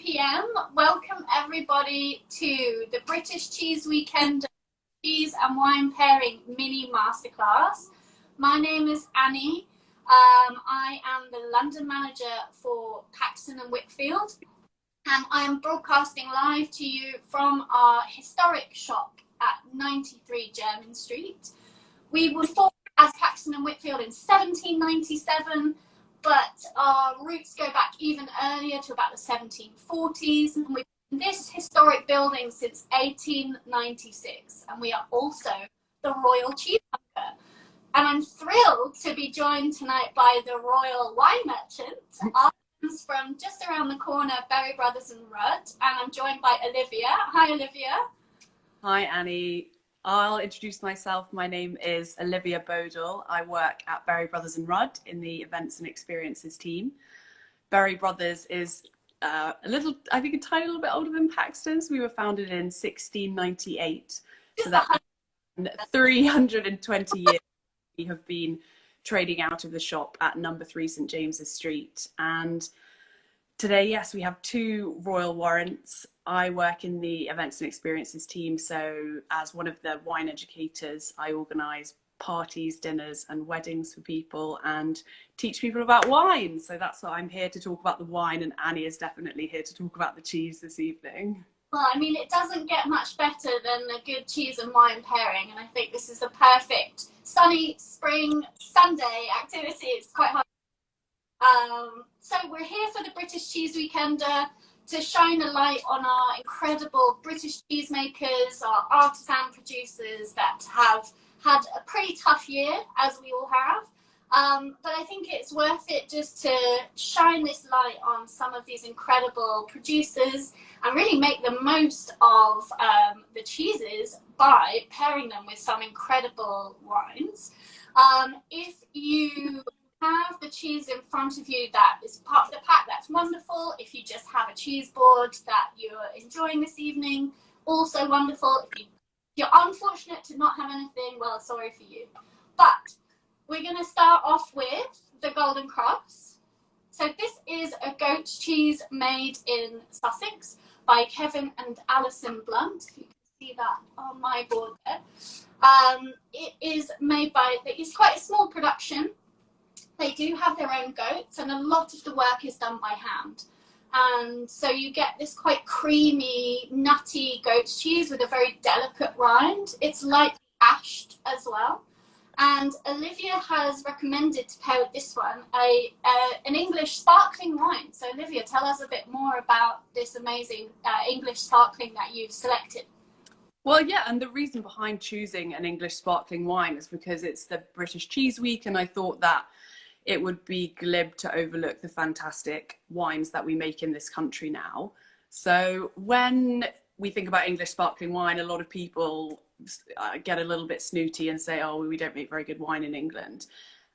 p.m. Welcome everybody to the British Cheese Weekend Cheese and Wine Pairing Mini Masterclass. My name is Annie. I am the London manager for Paxton and Whitfield, and I am broadcasting live to you from our historic shop at 93 Jermyn Street. We were formed as Paxton and Whitfield in 1797, but our roots go back even earlier to about the 1740s, and we've been in this historic building since 1896, and we are also the Royal Cheesemonger. And I'm thrilled to be joined tonight by the Royal Wine Merchant, from just around the corner, Berry Brothers and Rudd, and I'm joined by Olivia. Hi, Olivia. Hi, Annie. I'll introduce myself. My name is Olivia Bodle. I work at Berry Brothers and Rudd in the Events and Experiences team. Berry Brothers is a tiny little bit older than Paxton's. We were founded in 1698. So that's 320 years we have been trading out of the shop at number 3 St James's Street. And today, yes, we have 2 royal warrants. I work in the Events and Experiences team, so as one of the wine educators, I organise parties, dinners and weddings for people and teach people about wine. So that's what I'm here to talk about, the wine, and Annie is definitely here to talk about the cheese this evening. Well, I mean, it doesn't get much better than a good cheese and wine pairing, and I think this is a perfect sunny spring Sunday activity. It's quite hard. So we're here for the British Cheese Weekender to shine a light on our incredible British cheesemakers, our artisan producers that have had a pretty tough year, as we all have. But I think it's worth it just to shine this light on some of these incredible producers and really make the most of the cheeses by pairing them with some incredible wines. If you have the cheese in front of you that is part of the pack, that's wonderful. If you just have a cheese board that you're enjoying this evening, also wonderful. If you're unfortunate to not have anything, well, sorry for you. But we're going to start off with the Golden Cross. So this is a goat cheese made in Sussex by Kevin and Alison Blunt. If you can see that on my board there. It is made by, it's quite a small production. They do have their own goats, and a lot of the work is done by hand. And so you get this quite creamy, nutty goat's cheese with a very delicate rind. It's lightly ashed as well. And Olivia has recommended to pair with this one an English sparkling wine. So Olivia, tell us a bit more about this amazing English sparkling that you've selected. Well, yeah, and the reason behind choosing an English sparkling wine is because it's the British Cheese Week, and I thought that it would be glib to overlook the fantastic wines that we make in this country now. So when we think about English sparkling wine, a lot of people get a little bit snooty and say, oh, we don't make very good wine in England.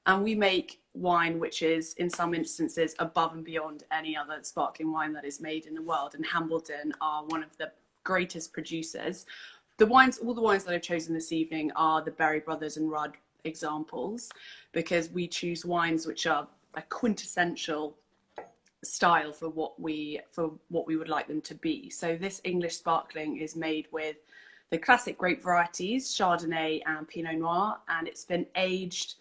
And we make wine which is, in some instances, above and beyond any other sparkling wine that is made in the world. And Hambledon are one of the greatest producers. All the wines that I've chosen this evening are the Berry Brothers and Rudd examples, because we choose wines which are a quintessential style for what we would like them to be. So this English sparkling is made with the classic grape varieties, Chardonnay and Pinot Noir, and it's been aged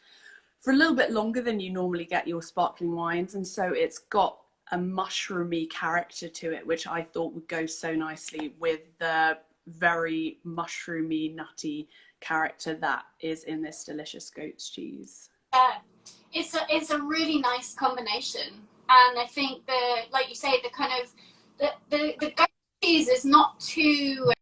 for a little bit longer than you normally get your sparkling wines, and so it's got a mushroomy character to it, which I thought would go so nicely with the very mushroomy, nutty character that is in this delicious goat's cheese. Yeah, it's a really nice combination, and I think like you say, the kind of the goat cheese is not too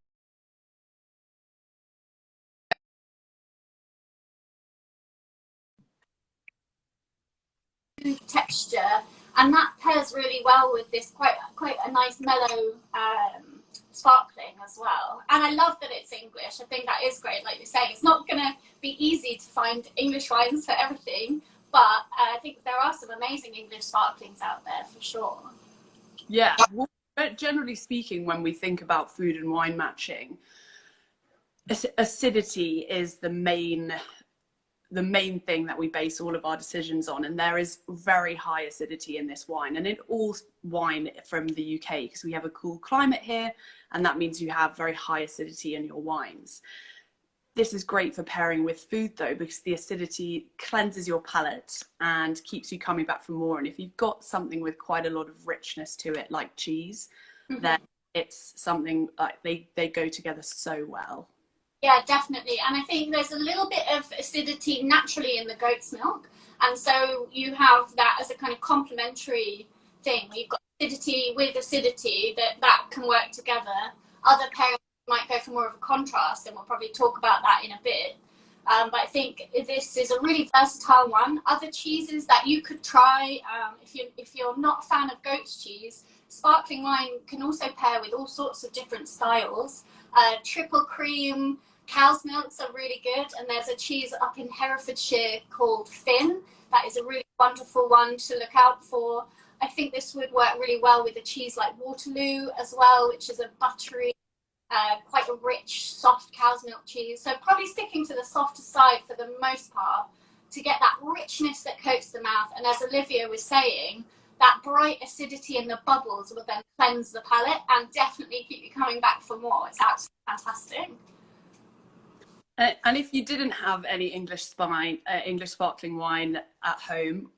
texture, and that pairs really well with this quite a nice mellow sparkling as well. And I love that it's English. I think that is great. Like you say, it's not going to be easy to find English wines for everything, but I think there are some amazing English sparklings out there for sure. Yeah, well, generally speaking, when we think about food and wine matching, acidity is the main the main thing that we base all of our decisions on. And there is very high acidity in this wine, and in all wine from the UK, because we have a cool climate here, and that means you have very high acidity in your wines. This is great for pairing with food though, because the acidity cleanses your palate and keeps you coming back for more. And if you've got something with quite a lot of richness to it, like cheese, then it's something like they go together so well. Yeah, definitely. And I think there's a little bit of acidity naturally in the goat's milk. And so you have that as a kind of complementary thing. You've got acidity with acidity that can work together. Other pairings might go for more of a contrast, and we'll probably talk about that in a bit. But I think this is a really versatile one. Other cheeses that you could try, if you're not a fan of goat's cheese, sparkling wine can also pair with all sorts of different styles. Triple cream, cow's milks are really good, and there's a cheese up in Herefordshire called Finn. That is a really wonderful one to look out for. I think this would work really well with a cheese like Waterloo as well, which is a buttery, quite a rich, soft cow's milk cheese. So probably sticking to the softer side for the most part to get that richness that coats the mouth. And as Olivia was saying, that bright acidity in the bubbles will then cleanse the palate and definitely keep you coming back for more. It's absolutely fantastic. And if you didn't have any English sparkling wine at home,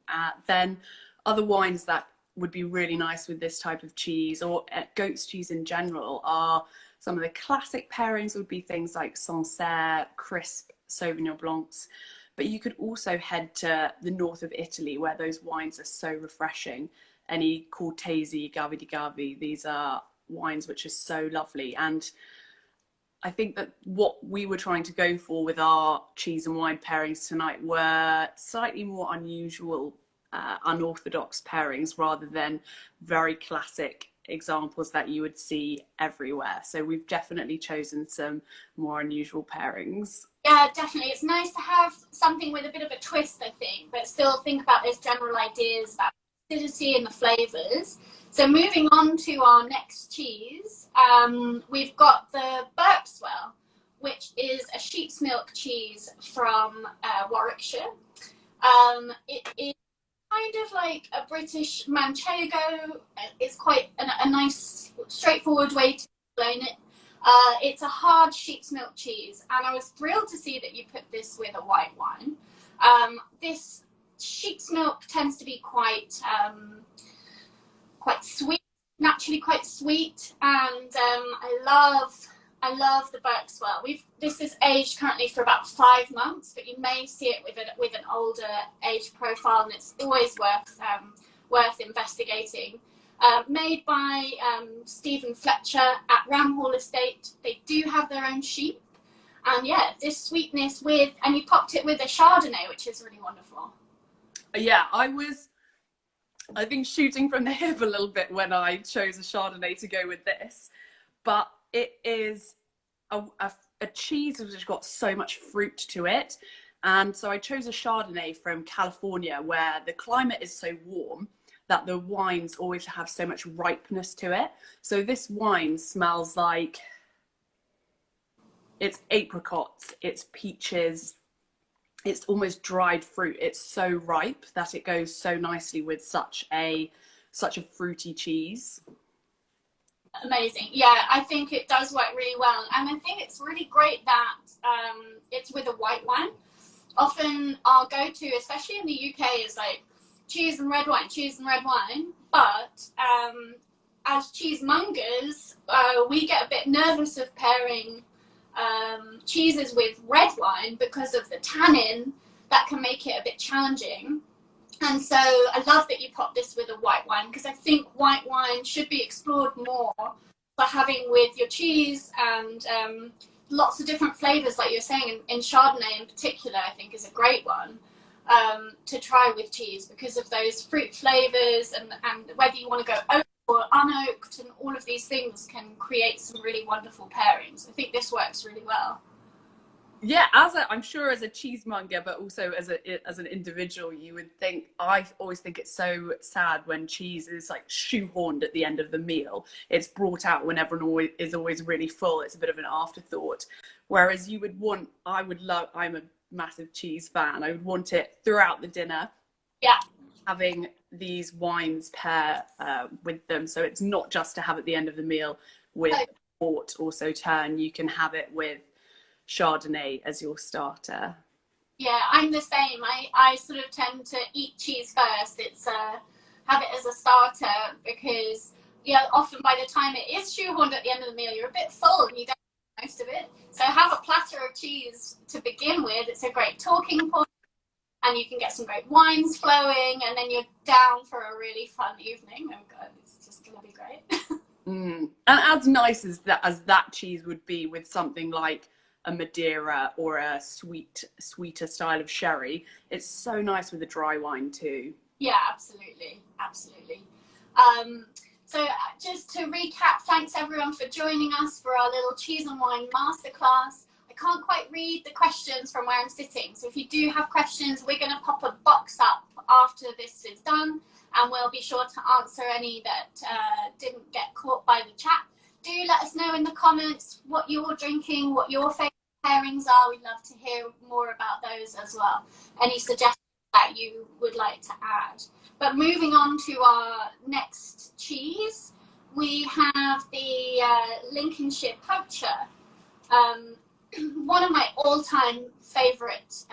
then other wines that would be really nice with this type of cheese, or goat's cheese in general, are some of the classic pairings would be things like Sancerre, crisp Sauvignon Blancs. But you could also head to the north of Italy, where those wines are so refreshing. Any Cortesi, Gavi di Gavi, these are wines which are so lovely. And I think that what we were trying to go for with our cheese and wine pairings tonight were slightly more unusual, unorthodox pairings, rather than very classic examples that you would see everywhere. So we've definitely chosen some more unusual pairings. Yeah, definitely. It's nice to have something with a bit of a twist, I think, but still think about those general ideas about acidity and the flavours. So moving on to our next cheese, we've got the Berkswell, which is a sheep's milk cheese from Warwickshire. It is kind of like a British manchego. It's quite a nice, straightforward way to explain it. It's a hard sheep's milk cheese, and I was thrilled to see that you put this with a white wine. This sheep's milk tends to be quite sweet, naturally quite sweet, and I love the Berkswell. This is aged currently for about 5 months, but you may see it with an older age profile, and it's always worth investigating. Made by Stephen Fletcher at Ramhall Estate. They do have their own sheep, and yeah, this sweetness and you popped it with a Chardonnay, which is really wonderful. Yeah, I think shooting from the hip a little bit when I chose a Chardonnay to go with this, but it is a cheese which has got so much fruit to it, and so I chose a Chardonnay from California, where the climate is so warm that the wines always have so much ripeness to it. So this wine smells like it's apricots, it's peaches, it's almost dried fruit. It's so ripe that it goes so nicely with such a fruity cheese. Amazing. Yeah, I think it does work really well. And I think it's really great that it's with a white wine. Often our go-to, especially in the UK, is like cheese and red wine. But as cheesemongers, we get a bit nervous of pairing cheeses with red wine because of the tannin that can make it a bit challenging. And so I love that you popped this with a white wine, because I think white wine should be explored more for having with your cheese, and lots of different flavours, like you're saying, in Chardonnay in particular, I think is a great one to try with cheese, because of those fruit flavours, and whether you want to go oaked or unoaked, and all of these things can create some really wonderful pairings. I think this works really well. Yeah, I'm sure as a cheesemonger, but also as an individual, you would think, I always think it's so sad when cheese is like shoehorned at the end of the meal. It's brought out when everyone is always really full. It's a bit of an afterthought. Whereas I'm a massive cheese fan. I would want it throughout the dinner. Yeah. Having these wines pair with them. So it's not just to have at the end of the meal with port or Sauterne. You can have it with Chardonnay as your starter. Yeah, I'm the same. I sort of tend to eat cheese first. It's have it as a starter because often by the time it is shoehorned at the end of the meal, you're a bit full and you don't eat most of it. So have a platter of cheese to begin with. It's a great talking point, and you can get some great wines flowing, and then you're down for a really fun evening. Oh god, it's just gonna be great. And as nice as that cheese would be with something like a Madeira or a sweeter style of sherry, it's so nice with a dry wine too. Yeah, absolutely. So just to recap, thanks everyone for joining us for our little cheese and wine masterclass. I can't quite read the questions from where I'm sitting, so if you do have questions, we're going to pop a box up after this is done, and we'll be sure to answer any that didn't get caught by the chat. Do let us know in the comments what you're drinking, what your favourite pairings are. We'd love to hear more about those as well. Any suggestions that you would like to add. But moving on to our next cheese, we have the Lincolnshire Poacher. One of my all-time favourite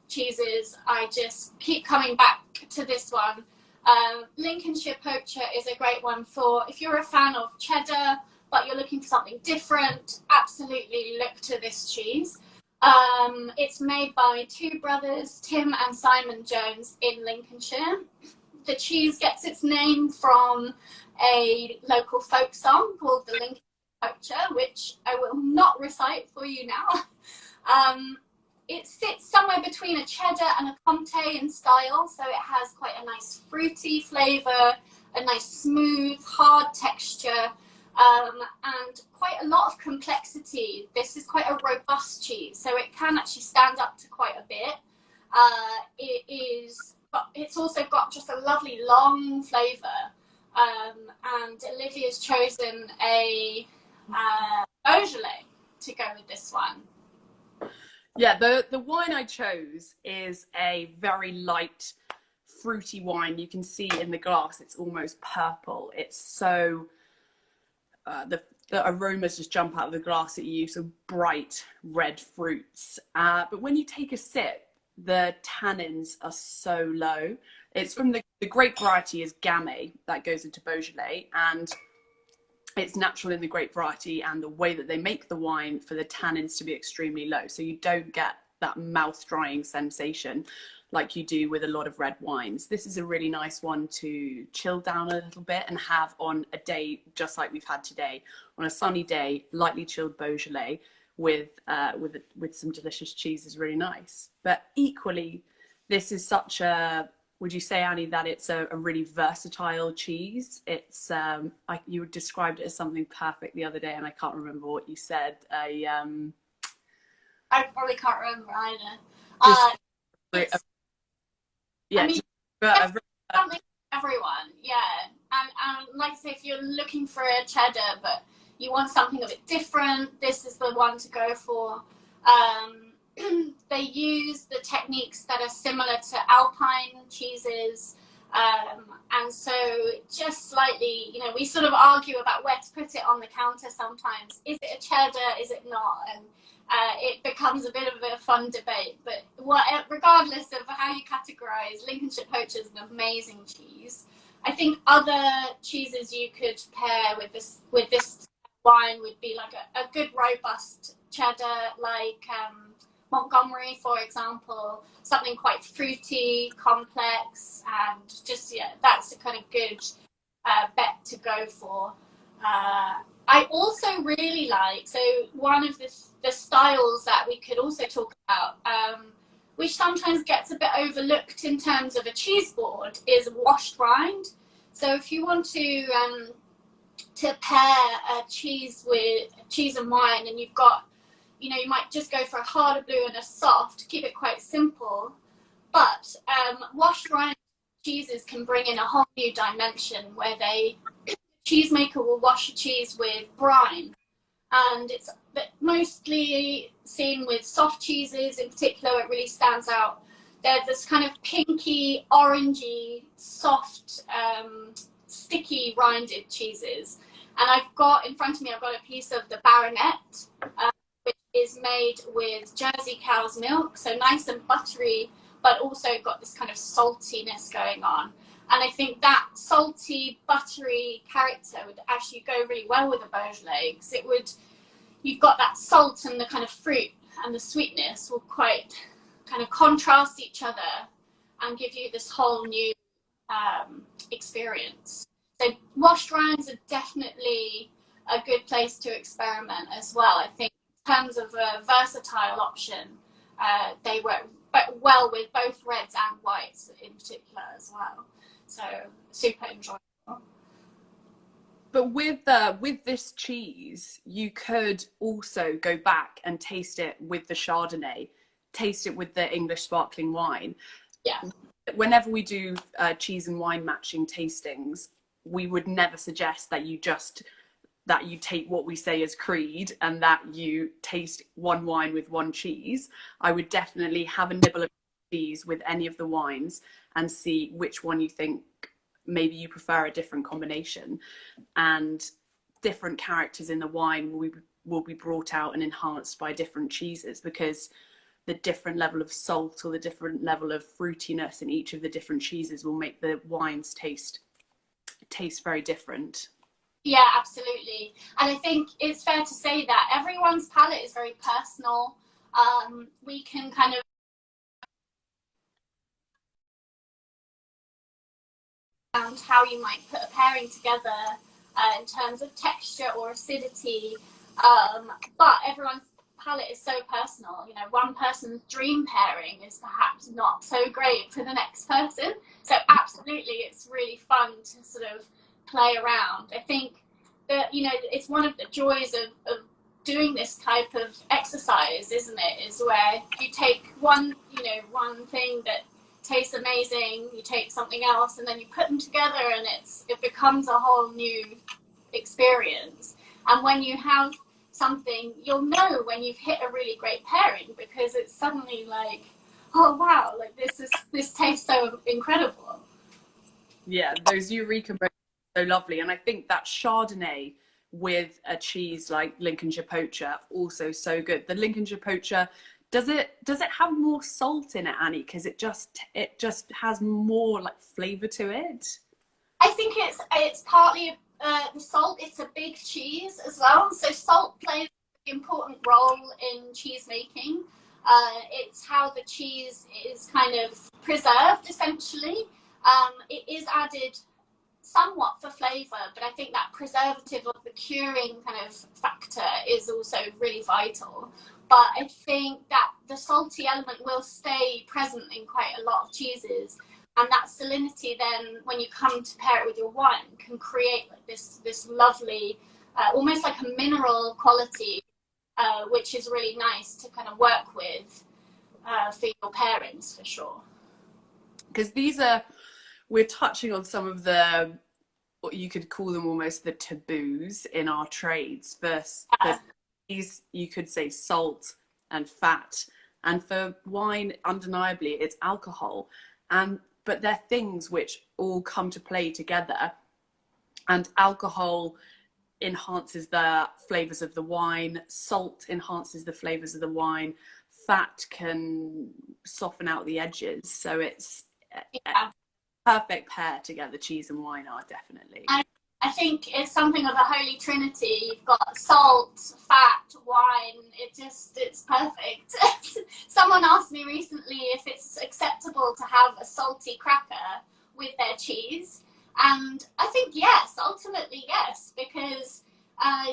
cheeses. I just keep coming back to this one. Lincolnshire Poacher is a great one for if you're a fan of cheddar but you're looking for something different. Absolutely look to this cheese. It's made by two brothers, Tim and Simon Jones, in Lincolnshire. The cheese gets its name from a local folk song called the Lincolnshire Poacher, which I will not recite for you now. It sits somewhere between a cheddar and a comté in style, so it has quite a nice fruity flavour, a nice smooth, hard texture, and quite a lot of complexity. This is quite a robust cheese, so it can actually stand up to quite a bit. It's also got just a lovely long flavour, and Olivia's chosen a Beaujolais to go with this one. Yeah, the wine I chose is a very light, fruity wine. You can see in the glass it's almost purple. It's so the aromas just jump out of the glass at you, so bright red fruits. But when you take a sip, the tannins are so low. It's from the grape variety is Gamay that goes into Beaujolais, and it's natural in the grape variety and the way that they make the wine for the tannins to be extremely low. So you don't get that mouth drying sensation like you do with a lot of red wines. This is a really nice one to chill down a little bit and have on a day just like we've had today. On a sunny day, lightly chilled Beaujolais with some delicious cheese is really nice. But equally, this is such a, would you say, Annie, that it's a really versatile cheese? It's you described it as something perfect the other day, and I can't remember what you said. I probably can't remember either. Yeah, I mean, something for everyone, yeah. And like I say, if you're looking for a cheddar but you want something a bit different, this is the one to go for. They use the techniques that are similar to Alpine cheeses, and so just slightly, we sort of argue about where to put it on the counter sometimes. Is it a cheddar? Is it not? And it becomes a bit of a fun debate. But regardless of how you categorise, Lincolnshire Poacher is an amazing cheese. I think other cheeses you could pair with this wine would be like a good robust cheddar, like Montgomery, for example, something quite fruity, complex, and just, that's a kind of good bet to go for. I also really like, so one of the styles that we could also talk about, which sometimes gets a bit overlooked in terms of a cheese board, is washed rind. So if you want to pair a cheese with cheese and wine, and you've got, you might just go for a harder blue and a soft, keep it quite simple. But washed rind cheeses can bring in a whole new dimension where cheesemaker will wash a cheese with brine, and it's mostly seen with soft cheeses. In particular, it really stands out. They're this kind of pinky, orangey, soft, sticky rinded cheeses. And I've got in front of me, I've got a piece of the Baronet, which is made with Jersey cow's milk, so nice and buttery, but also got this kind of saltiness going on. And I think that salty, buttery character would actually go really well with a Beaujolais, because it would, you've got that salt and the kind of fruit and the sweetness will quite kind of contrast each other and give you this whole new experience. So washed rinds are definitely a good place to experiment as well. I think in terms of a versatile option, they work well with both reds and whites in particular as well. So super enjoyable. But with this cheese, you could also go back and taste it with the Chardonnay, taste it with the English sparkling wine. Yeah. Whenever we do cheese and wine matching tastings, we would never suggest that you take what we say as creed and that you taste one wine with one cheese. I would definitely have a nibble of cheese with any of the wines and see which one you think maybe you prefer a different combination, and different characters in the wine will be brought out and enhanced by different cheeses, because the different level of salt or the different level of fruitiness in each of the different cheeses will make the wines taste very different. Yeah, absolutely. And I think it's fair to say that everyone's palate is very personal. We can kind of around how you might put a pairing together in terms of texture or acidity, but everyone's palate is so personal. You know, one person's dream pairing is perhaps not so great for the next person. So absolutely, it's really fun to sort of play around. I think that, you know, it's one of the joys of doing this type of exercise, isn't it? Is where you take one thing that tastes amazing, you take something else, and then you put them together, and it becomes a whole new experience. And when you have something, you'll know when you've hit a really great pairing, because it's suddenly like, oh wow, like this tastes so incredible. Yeah, those eureka moments are so lovely. And I think that Chardonnay with a cheese like Lincolnshire Poacher, also so good. The Lincolnshire Poacher, does it have more salt in it, Annie? Because it just has more like flavour to it. I think it's partly the salt. It's a big cheese as well, so salt plays an important role in cheese making. It's how the cheese is kind of preserved, essentially. It is added somewhat for flavour, but I think that preservative of the curing kind of factor is also really vital. But I think that the salty element will stay present in quite a lot of cheeses, and that salinity then, when you come to pair it with your wine, can create like this lovely, almost like a mineral quality, which is really nice to kind of work with for your pairings, for sure. Because we're touching on some of what you could call them almost the taboos in our trades. First, these, you could say salt and fat, and for wine, undeniably, it's alcohol. But they're things which all come to play together, and alcohol enhances the flavors of the wine, salt enhances the flavors of the wine, fat can soften out the edges. So it's a perfect pair together. Cheese and wine are definitely. I think it's something of a holy trinity. You've got salt, fat, wine. It's perfect. Someone asked me recently if it's acceptable to have a salty cracker with their cheese. And I think yes, ultimately yes, because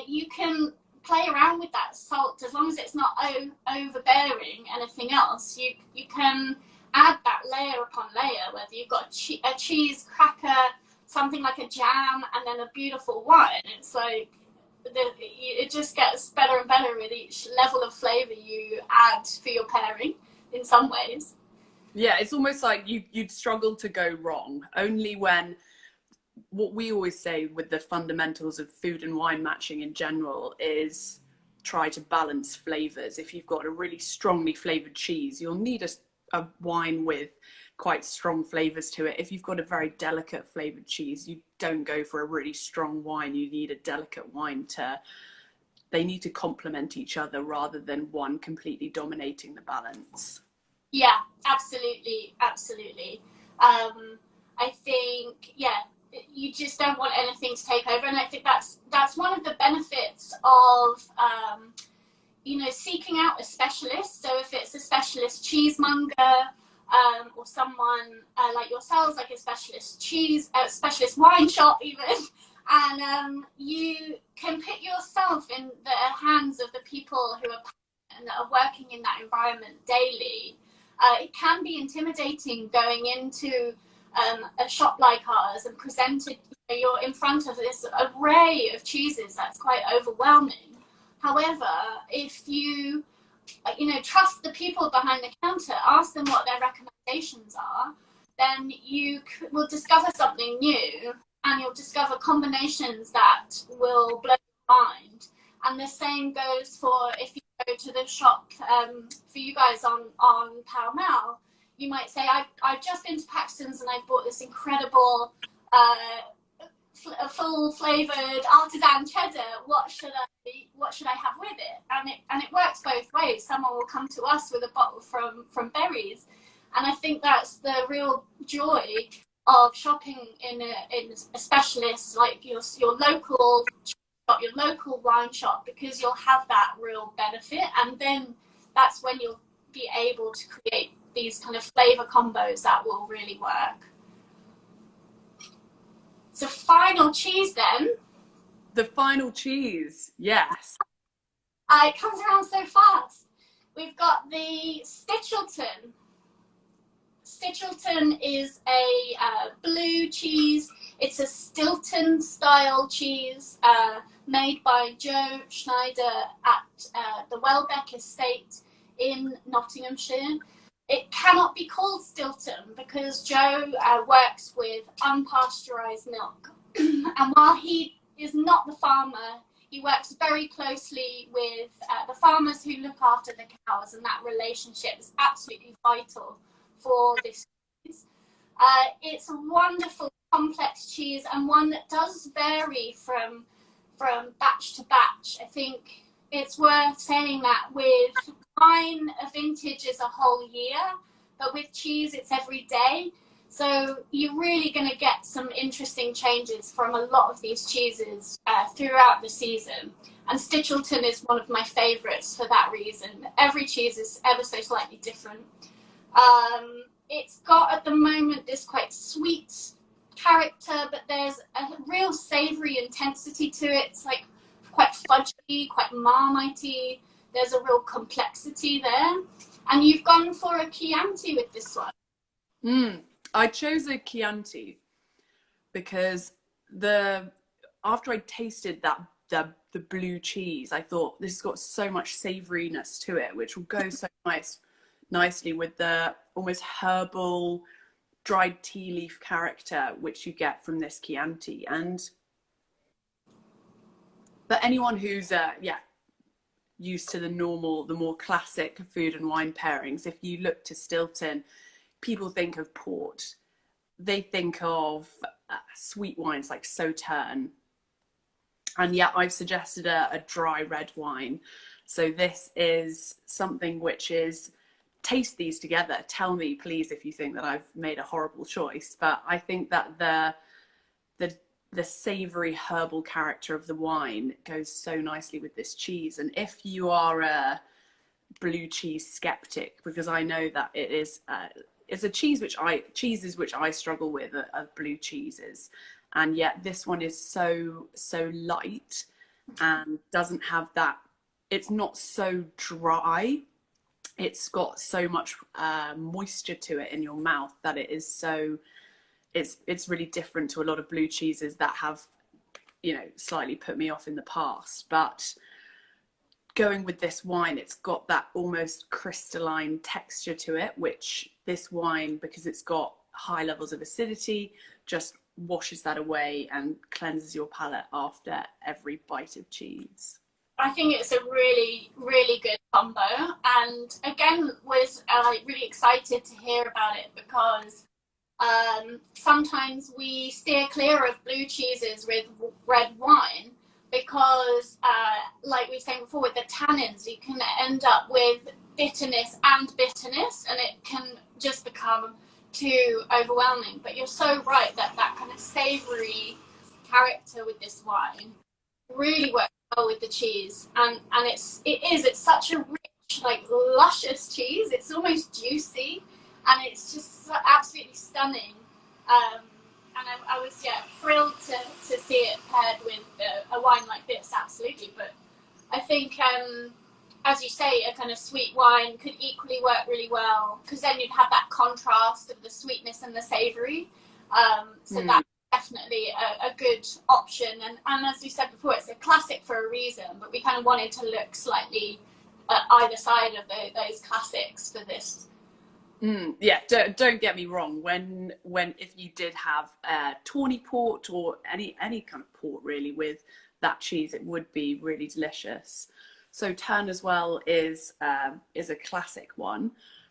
you can play around with that salt as long as it's not overbearing anything else. You can add that layer upon layer, whether you've got a cheese cracker, something like a jam, and then a beautiful wine. It's like it just gets better and better with each level of flavour you add for your pairing in some ways. Yeah, it's almost like you'd struggle to go wrong only when, what we always say with the fundamentals of food and wine matching in general is try to balance flavors. If you've got a really strongly flavored cheese, you'll need a wine with quite strong flavors to it. If you've got a very delicate flavored cheese, you don't go for a really strong wine. You need a delicate wine they need to complement each other rather than one completely dominating the balance. Yeah, absolutely, absolutely. I think, yeah, you just don't want anything to take over, and I think that's one of the benefits of seeking out a specialist. So if it's a specialist cheesemonger, or someone like yourselves, like a specialist wine shop even, and you can put yourself in the hands of the people who are passionate and that are working in that environment daily. It can be intimidating going into a shop like ours and presented, you're in front of this array of cheeses that's quite overwhelming. However, if you trust the people behind the counter, ask them what their recommendations are, then you will discover something new, and you'll discover combinations that will blow your mind. And the same goes for if you go to the shop, for you guys on Pall Mall, you might say, I've just been to Paxton's and I've bought this incredible full flavoured artisan cheddar. What should I have with it? And it works both ways. Someone will come to us with a bottle from Berries, and I think that's the real joy of shopping in a specialist like your local shop, your local wine shop, because you'll have that real benefit, and then that's when you'll be able to create these kind of flavour combos that will really work. So final cheese then. The final cheese, yes. It comes around so fast. We've got the Stichelton. Stichelton is a blue cheese. It's a Stilton style cheese made by Joe Schneider at the Welbeck Estate in Nottinghamshire. It cannot be called Stilton because Joe works with unpasteurised milk. And while he is not the farmer, he works very closely with the farmers who look after the cows, and that relationship is absolutely vital for this cheese. It's a wonderful, complex cheese, and one that does vary from batch to batch. I think it's worth saying that with wine, a vintage is a whole year, but with cheese, it's every day. So you're really going to get some interesting changes from a lot of these cheeses throughout the season. And Stichelton is one of my favourites for that reason. Every cheese is ever so slightly different. It's got at the moment this quite sweet character, but there's a real savoury intensity to it. It's like quite fudgy, quite marmitey. There's a real complexity there. And you've gone for a Chianti with this one. I chose a Chianti because after I tasted the blue cheese, I thought this has got so much savouriness to it, which will go so nicely with the almost herbal dried tea leaf character which you get from this Chianti. And for anyone who's used to the more classic food and wine pairings, if you look to Stilton, people think of port. They think of sweet wines like Sauterne. And yet I've suggested a dry red wine. So this is something which is, taste these together. Tell me, please, if you think that I've made a horrible choice. But I think that the savoury herbal character of the wine goes so nicely with this cheese. And if you are a blue cheese skeptic, because I know that it's a cheeses which I struggle with are blue cheeses, and yet this one is so light and doesn't have that. It's not so dry. It's got so much moisture to it in your mouth that it is so. It's really different to a lot of blue cheeses that have, slightly put me off in the past. But going with this wine, it's got that almost crystalline texture to it, which this wine, because it's got high levels of acidity, just washes that away and cleanses your palate after every bite of cheese. I think it's a really, really good combo. And again, was really excited to hear about it because sometimes we steer clear of blue cheeses with red wine because, like we were saying before, with the tannins, you can end up with bitterness, and it can just become too overwhelming. But you're so right that that kind of savoury character with this wine really works well with the cheese, and it's such a rich, like, luscious cheese. It's almost juicy, and it's just absolutely stunning. And I was thrilled to see it paired with a wine like this, absolutely. But I think, as you say, a kind of sweet wine could equally work really well, because then you'd have that contrast of the sweetness and the savoury. So that's definitely a good option. And as you said before, it's a classic for a reason, but we kind of wanted to look slightly either side of those classics for this. Yeah, don't get me wrong. When if you did have tawny port or any kind of port really with that cheese, it would be really delicious. So Turn as well is a classic one,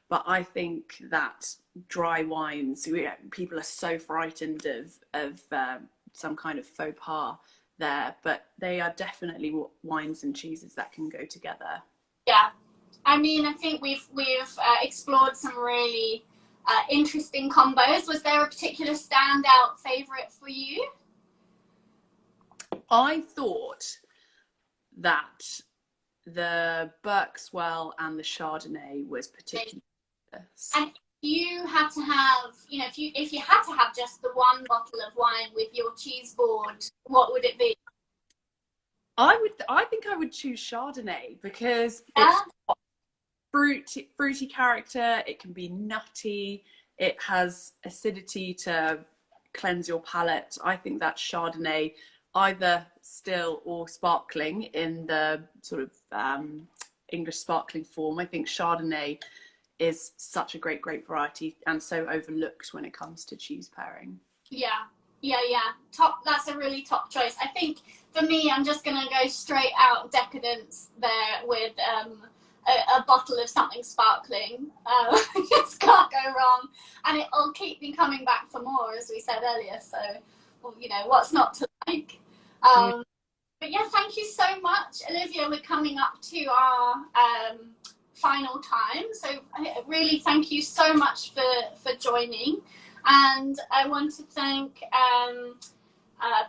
but I think that dry wines, people are so frightened of some kind of faux pas there, but they are definitely wines and cheeses that can go together. Yeah. I mean, I think we've explored some really interesting combos. Was there a particular standout favourite for you? I thought that the Berkswell and the Chardonnay was particularly good. And if you had to have, if you had to have just the one bottle of wine with your cheese board, what would it be? I think I would choose Chardonnay because it's got fruity character. It can be nutty. It has acidity to cleanse your palate. I think that Chardonnay, either still or sparkling in the sort of English sparkling form. I think Chardonnay is such a great variety and so overlooked when it comes to cheese pairing. Yeah. Top. That's a really top choice. I think for me, I'm just gonna go straight out decadence there with a bottle of something sparkling. Just can't go wrong, and it'll keep me coming back for more, as we said earlier. So, well, what's not to like? But yeah, thank you so much, Olivia. We're coming up to our final time, so really thank you so much for joining. And I want to thank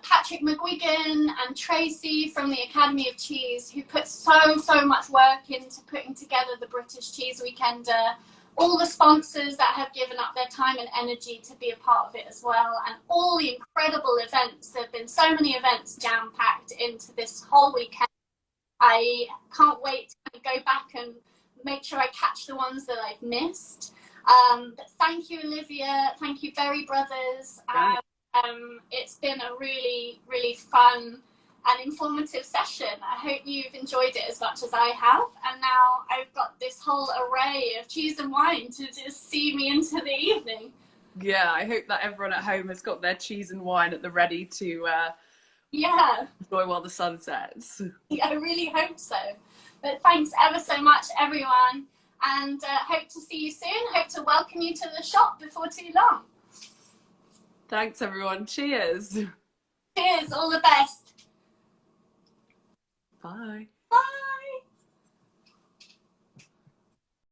Patrick McGuigan and Tracy from the Academy of Cheese, who put so much work into putting together the British Cheese Weekender, all the sponsors that have given up their time and energy to be a part of it as well, and all the incredible events. There have been so many events jam-packed into this whole weekend. I can't wait to go back and make sure I catch the ones that I've missed. But thank you, Olivia. Thank you, Berry Brothers. It's been a really, really fun and informative session. I hope you've enjoyed it as much as I have. And now I've got this whole array of cheese and wine to just see me into the evening. Yeah, I hope that everyone at home has got their cheese and wine at the ready to enjoy while the sun sets. Yeah, I really hope so. But thanks ever so much, everyone. And hope to see you soon. Hope to welcome you to the shop before too long. Thanks, everyone. Cheers. Cheers. All the best. Bye. Bye.